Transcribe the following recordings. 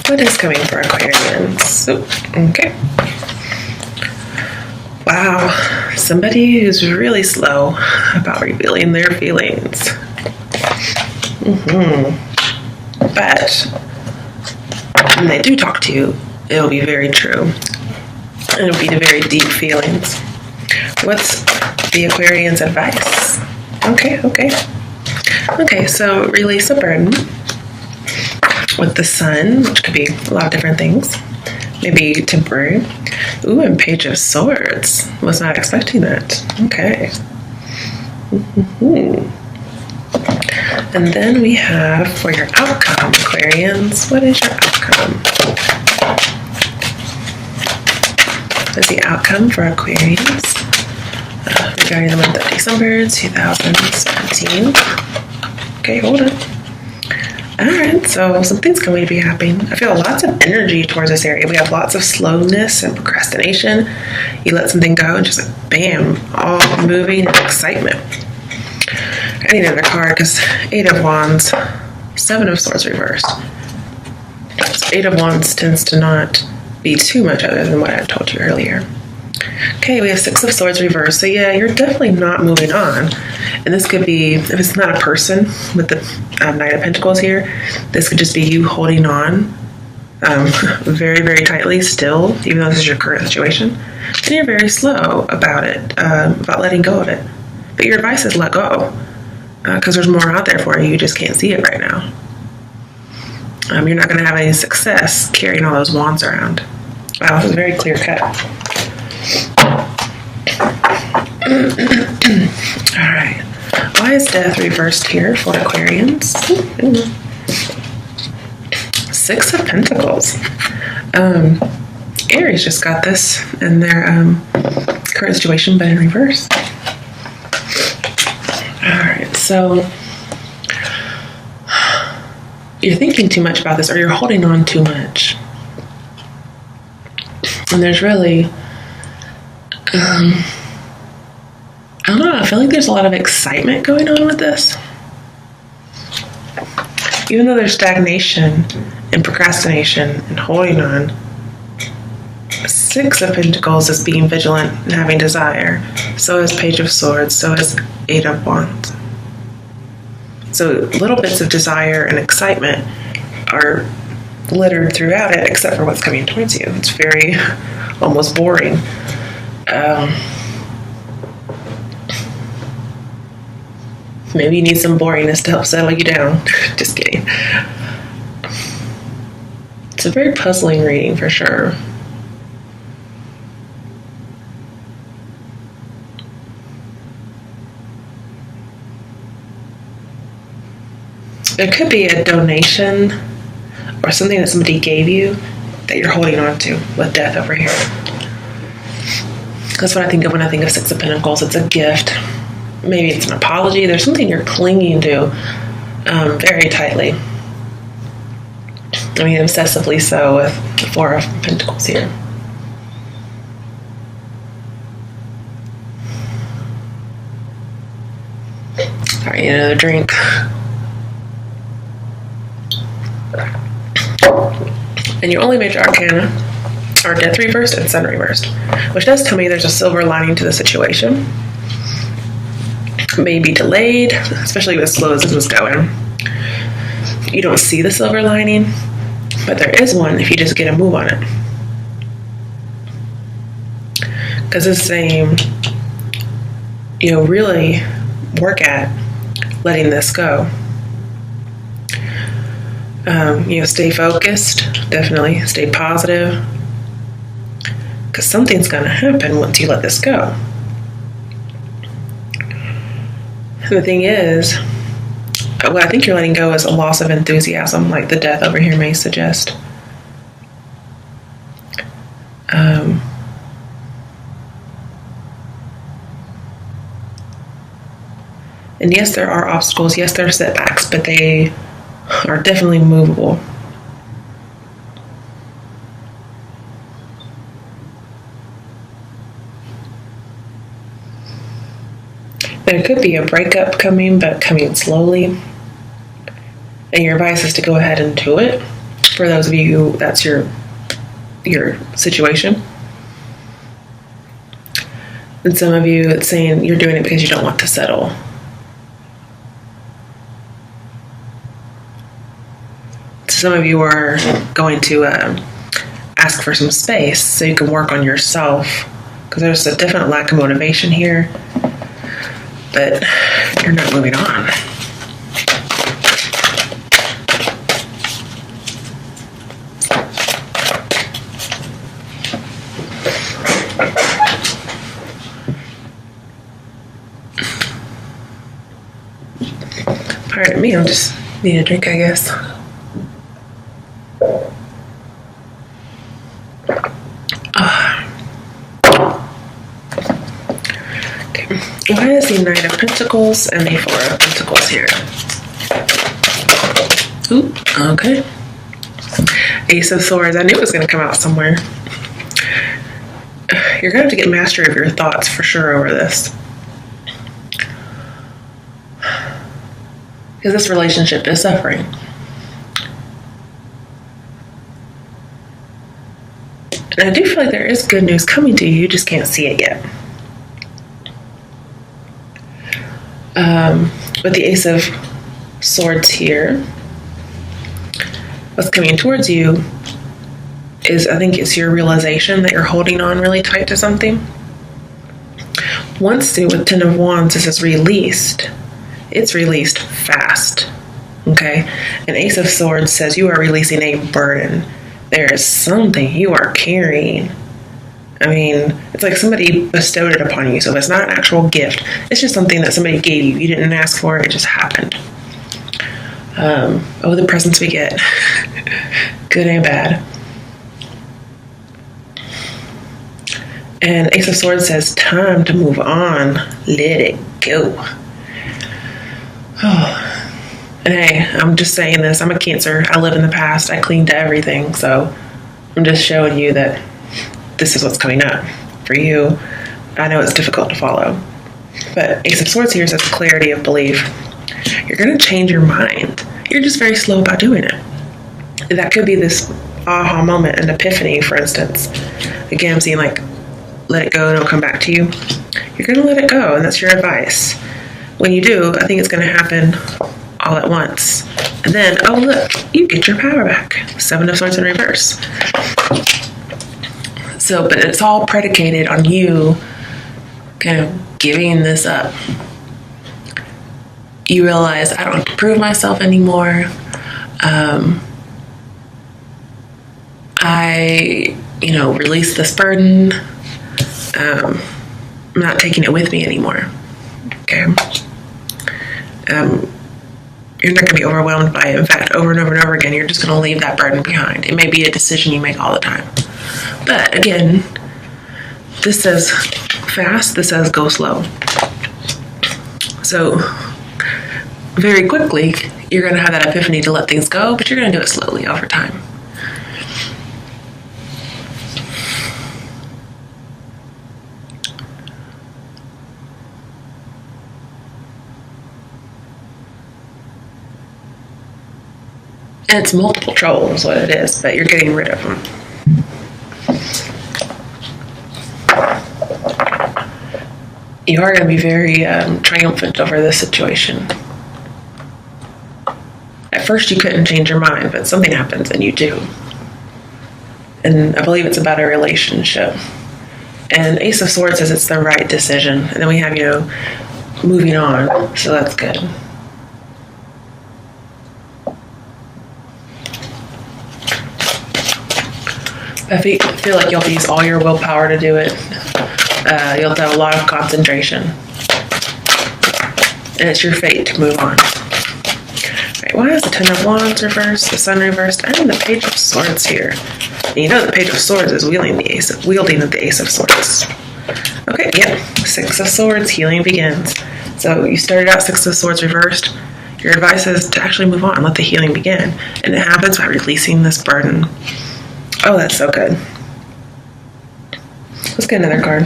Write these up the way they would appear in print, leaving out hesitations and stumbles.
What is coming for Aquarians? Okay. Wow, somebody who's really slow about revealing their feelings. But when they do talk to you, it'll be very true. And it'll be the very deep feelings. What's the Aquarian's advice? Okay, so release a burden with the sun, which could be a lot of different things. Maybe temporary. Ooh, and Page of Swords. Was not expecting that. Okay. And then we have for your outcome, Aquarians. What is your outcome? What is the outcome for Aquarians regarding the month of December 2017? Okay, hold on. Alright, so something's going to be happening. I feel lots of energy towards this area. We have lots of slowness and procrastination. You let something go and just like, bam, all moving and excitement. I need another card because 8 of Wands, 7 of Swords reversed. So 8 of Wands tends to not be too much other than what I told you earlier. Okay, we have 6 of Swords reversed. So yeah, you're definitely not moving on. And this could be, if it's not a person with the Knight of Pentacles here, this could just be you holding on very, very tightly still, even though this is your current situation. And you're very slow about it, about letting go of it. But your advice is let go, because there's more out there for you. You just can't see it right now. You're not going to have any success carrying all those wands around. Wow, this is very clear cut. All right. Why is Death reversed here for Aquarians? 6 of Pentacles. Aries just got this in their current situation, but in reverse. All right, so you're thinking too much about this, or you're holding on too much. And there's really, I don't know, I feel like there's a lot of excitement going on with this. Even though there's stagnation and procrastination and holding on, 6 of Pentacles is being vigilant and having desire. So is Page of Swords. So is 8 of Wands. So little bits of desire and excitement are littered throughout it, except for what's coming towards you. It's very almost boring. Maybe you need some boringness to help settle you down. Just kidding. It's a very puzzling reading for sure. There could be a donation or something that somebody gave you that you're holding on to with Death over here. That's what I think of when I think of 6 of Pentacles. It's a gift. Maybe it's an apology. There's something you're clinging to very tightly. I mean, obsessively so with the 4 of Pentacles here. All right, another drink. And your only major arcana are Death reversed and Sun reversed, which does tell me there's a silver lining to the situation. May be delayed, especially as slow as this was going. You don't see the silver lining, but there is one if you just get a move on it. Because it's saying, really work at letting this go. Stay focused, definitely. Stay positive. Because something's going to happen once you let this go. And the thing is, what I think you're letting go is a loss of enthusiasm, like the Death over here may suggest. And yes, there are obstacles. Yes, there are setbacks, but they are definitely movable. There could be a breakup coming, but coming slowly. And your advice is to go ahead and do it. For those of you who that's your situation. And some of you, it's saying you're doing it because you don't want to settle. Some of you are going to ask for some space so you can work on yourself, because there's a definite lack of motivation here, but you're not moving on. Pardon me, I'll just need a drink, I guess. Why is the Knight of Pentacles and the Four of Pentacles here? Ooh, okay. Ace of Swords. I knew it was going to come out somewhere. You're going to have to get mastery of your thoughts for sure over this. Because this relationship is suffering. And I do feel like there is good news coming to you. You just can't see it yet. With the Ace of Swords here, what's coming towards you is, I think it's your realization that you're holding on really tight to something. Once with Ten of Wands, this is released. It's released fast, okay? And Ace of Swords says you are releasing a burden. There is something you are carrying. I mean, it's like somebody bestowed it upon you. So if it's not an actual gift, it's just something that somebody gave you. You didn't ask for it, it just happened. Oh, the presents we get. Good and bad. And Ace of Swords says, time to move on. Let it go. Oh. And hey, I'm just saying this. I'm a Cancer. I live in the past. I cling to everything. So I'm just showing you that this is what's coming up for you. I know it's difficult to follow. But Ace of Swords here says clarity of belief. You're going to change your mind. You're just very slow about doing it. That could be this aha moment, an epiphany, for instance. Again, I'm seeing like, let it go and it'll come back to you. You're going to let it go, and that's your advice. When you do, I think it's going to happen all at once. And then, oh look, you get your power back. Seven of Swords in reverse. So, but it's all predicated on you kind of giving this up. You realize, I don't have to prove myself anymore. I, release this burden. I'm not taking it with me anymore. Okay. You're not going to be overwhelmed by it. In fact, over and over and over again, you're just going to leave that burden behind. It may be a decision you make all the time. But again, this says fast, this says go slow. So very quickly, you're going to have that epiphany to let things go, but you're going to do it slowly over time. And it's multiple trouble is what it is, but you're getting rid of them. You are going to be very triumphant over this situation. At first you couldn't change your mind, but something happens and you do. And I believe it's about a relationship. And Ace of Swords says it's the right decision. And then we have, moving on. So that's good. I feel like you'll use all your willpower to do it. You'll have a lot of concentration. And it's your fate to move on. Right, why is the Ten of Wands reversed, the Sun reversed, and the Page of Swords here? And the Page of Swords is wielding the Ace of Swords. Okay, yeah. Six of Swords, healing begins. So you started out Six of Swords reversed. Your advice is to actually move on, let the healing begin. And it happens by releasing this burden. Oh, that's so good. Let's get another card.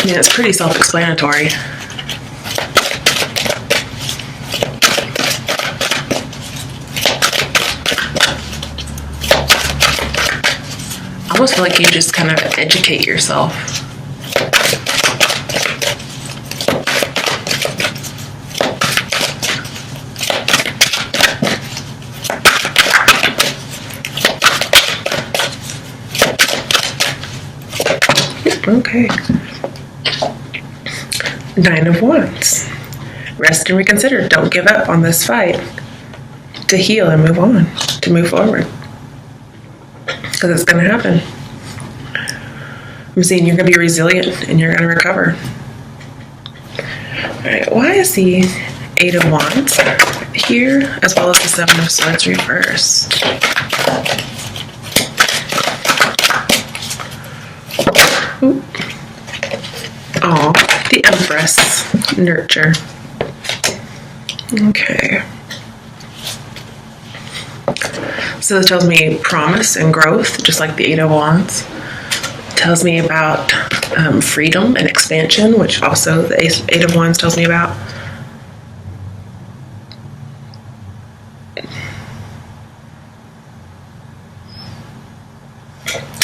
Yeah, it's pretty self-explanatory. almost feel like you just kind of educate yourself. Okay. 9 of Wands. Rest and reconsider. Don't give up on this fight. To heal and move on. To move forward. Because it's going to happen. I'm seeing you're going to be resilient and you're going to recover. Alright, why is the 8 of Wands here as well as the 7 of Swords reversed? Oh, the Empress. Nurture. Okay. So this tells me promise and growth, just like the 8 of Wands. It tells me about freedom and expansion, which also the 8 of Wands tells me about.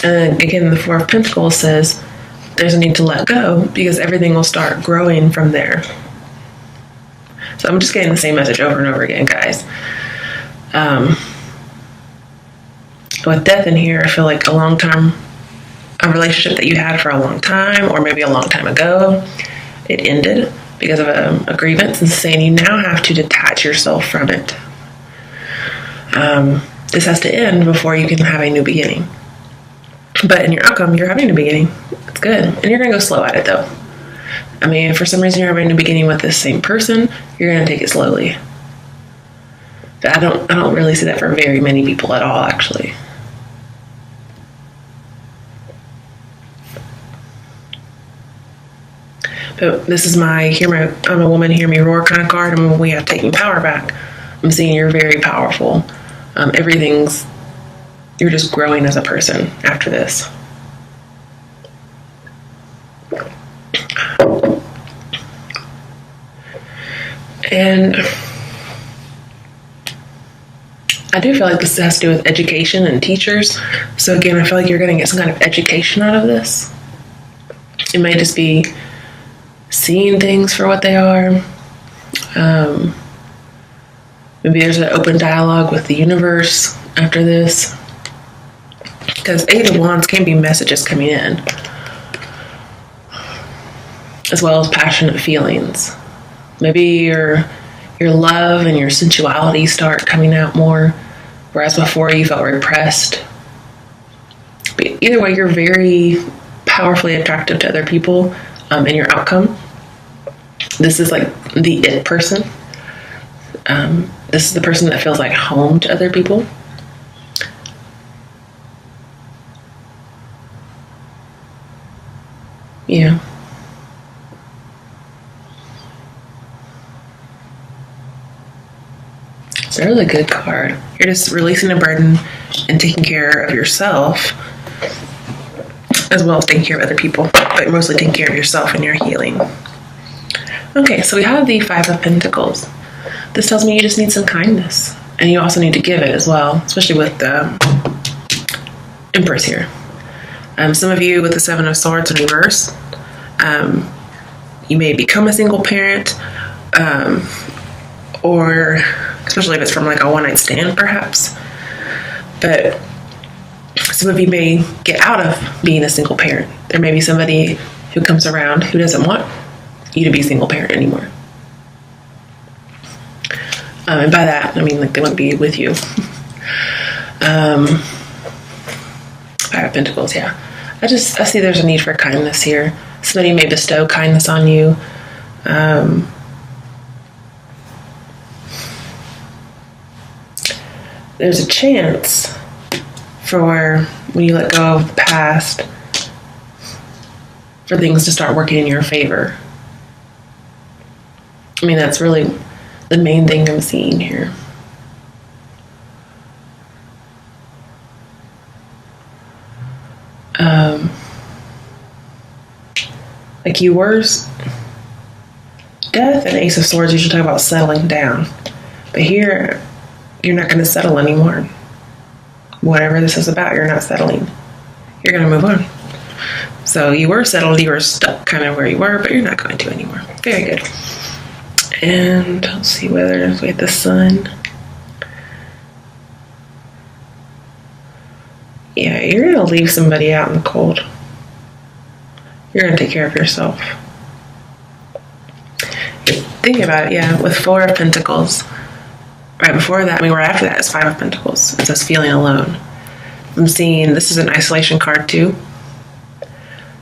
And again, the 4 of Pentacles says there's a need to let go because everything will start growing from there. So I'm just getting the same message over and over again, guys. With death in here, I feel like a relationship that you had for a long time, or maybe a long time ago, it ended because of a grievance, and saying you now have to detach yourself from it. This has to end before you can have a new beginning. But in your outcome, you're having a new beginning. It's good. And you're going to go slow at it, though. I mean, if for some reason you're having a new beginning with this same person, you're going to take it slowly. But I don't really see that for very many people at all, actually. But this is my I'm a woman, hear me roar kind of card. I mean, we have taking power back. I'm seeing you're very powerful. You're just growing as a person after this. And I do feel like this has to do with education and teachers. So again, I feel like you're going to get some kind of education out of this. It may just be seeing things for what they are. Maybe there's an open dialogue with the universe after this. Because 8 of Wands can be messages coming in, as well as passionate feelings. Maybe your love and your sensuality start coming out more, whereas before you felt repressed. But either way, you're very powerfully attractive to other people in your outcome. This is like the it person. This is the person that feels like home to other people. Yeah. It's a really good card. You're just releasing a burden and taking care of yourself, as well as taking care of other people, but mostly taking care of yourself and your healing. Okay, so we have the 5 of Pentacles. This tells me you just need some kindness, and you also need to give it as well, especially with the Empress here. Some of you with the 7 of Swords in reverse, you may become a single parent, or especially if it's from like a one-night stand, perhaps. But some of you may get out of being a single parent. There may be somebody who comes around who doesn't want you to be a single parent anymore. And by that, I mean like they want to be with you. 5 of Pentacles, yeah. I see there's a need for kindness here. Somebody may bestow kindness on you. There's a chance for when you let go of the past for things to start working in your favor. I mean, that's really the main thing I'm seeing here. Like Death and Ace of Swords usually talk about settling down. But here, you're not going to settle anymore. Whatever this is about, you're not settling. you're going to move on. So you were settled, you were stuck kind of where you were, but you're not going to anymore. Very good. And let's see whether we have the sun. Yeah, you're going to leave somebody out in the cold. You're going to take care of yourself. Think about it, yeah, with 4 of Pentacles. Right before that, right after that is 5 of Pentacles. It's us feeling alone. I'm seeing this is an isolation card too.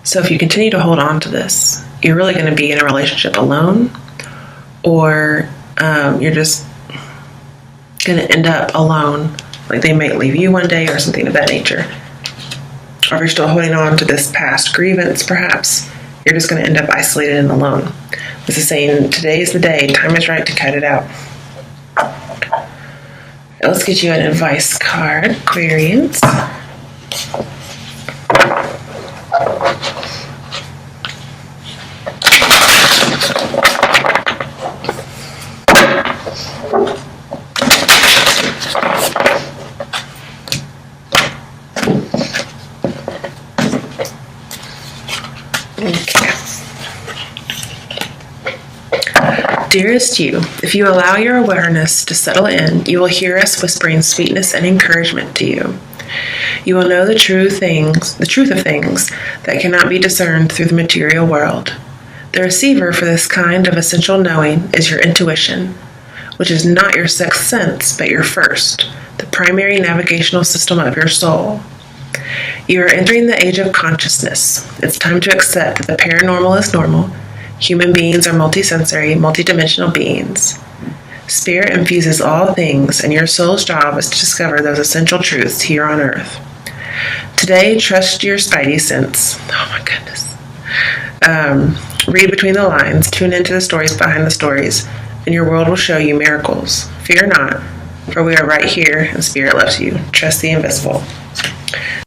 So if you continue to hold on to this, you're really going to be in a relationship alone, or you're just going to end up alone. Like they might leave you one day or something of that nature. Or if you're still holding on to this past grievance, perhaps, you're just going to end up isolated and alone. This is saying today is the day, time is right to cut it out. Let's get you an advice card, Aquarius. Dearest you, if you allow your awareness to settle in, you will hear us whispering sweetness and encouragement to you. You will know the truth of things that cannot be discerned through the material world. The receiver for this kind of essential knowing is your intuition, which is not your sixth sense, but your first, the primary navigational system of your soul. You are entering the age of consciousness. It's time to accept that the paranormal is normal. Human beings are multisensory, multidimensional beings. Spirit infuses all things, and your soul's job is to discover those essential truths here on Earth. Today, trust your spidey sense. Oh my goodness. Read between the lines, tune into the stories behind the stories, and your world will show you miracles. Fear not, for we are right here, and Spirit loves you. Trust the invisible.